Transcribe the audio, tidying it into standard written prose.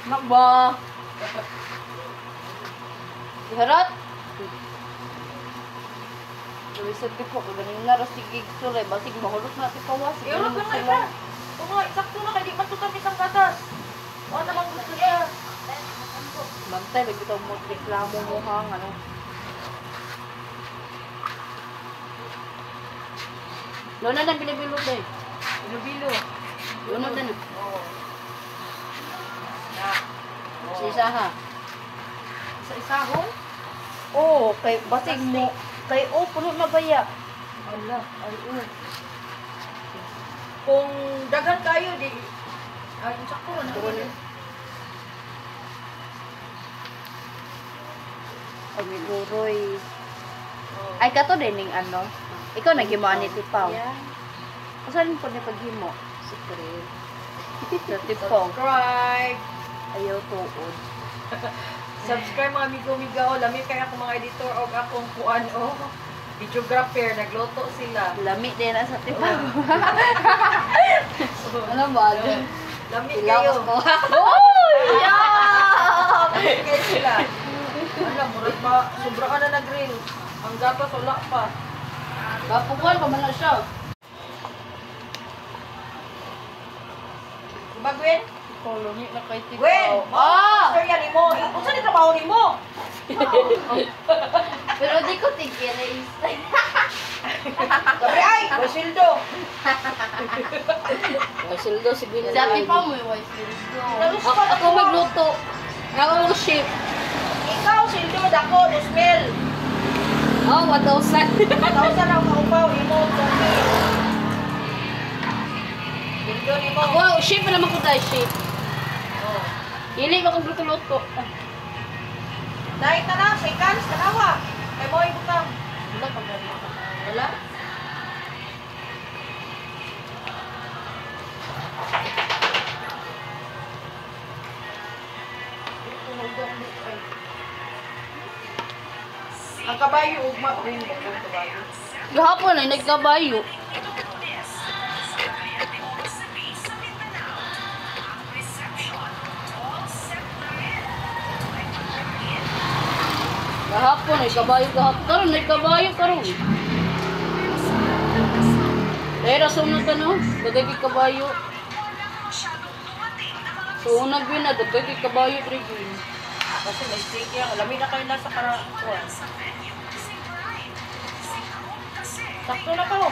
Nakba. Iharot. Luwisod ko po, galing na rasigig sulay, basig mahulot na ito kawas. Iharot lang na ika. Oo nga, eksakto na, hindi matutan isang gatas. O namang gusto niya. Bantay, lagi ito mo, reklamo mo hang, ano. Luna na bilibilo ba eh. Bilo-bilo. Luna na. Oo. Na. Isa ha. Isa-isahon? Oo, kay basig mo. Kay puno na baya. Ala, ay kung daghan kayo, di... Ay, sakto na. Pag-iguroy. Ay, kato din yung ano. Ikaw naghimaan ni Tipaw. Yeah. Saan po ni paghimo? Secret. Sa Tipaw. Subscribe. Ayaw tuod. Subscribe mga amigo-miga. Lami kaya akong mga editor o akong kuan o videographer. Nagloto sila. Lami din na sa Tipaw. Ano ba? Lami Ilaw kayo. ko. Oh! Yeah! Lami kayo sila. Ano, murag pa. Sobra ka na nag-grill. Ang gatas wala pa. Bapukuan pa man na siya. Diba, Gwen? Kolongi na kay Tipaw. Gwen! Storya ni mo. Kung saan yung trabaho ni mo? Pero di ko tig-erase. Sabi ay! Basildo! May sildo si Gwen. Si Ate Pao mo yung may sildo. Ako magluto. Ako mag ship. Ikaw, sildo, dako, 2,000. Oh, 1,000. 1,000 ang kaupaw, imo, 2,000. Sildo ni mo. Wow, ship na naman ko tayo, ship. Oh. Hili ko kung luto-luto. Dahil ka na, seconds, tanawa. Kay mo ibutang. Wala pa gani. Wala? Ang kabayo, ugma. Rin mo, ang kabayo. Gahapon ay nagkabayo. Gahapon ay kabayo gahapon. Karon nagkabayo karon. Dahil rasunod ka no? Dagay kay kabayo. So unag yun na, dagay kay kabayo trigin. Kasi may stick yan. Alamig na kayo nasa karakuan. Sakto na to.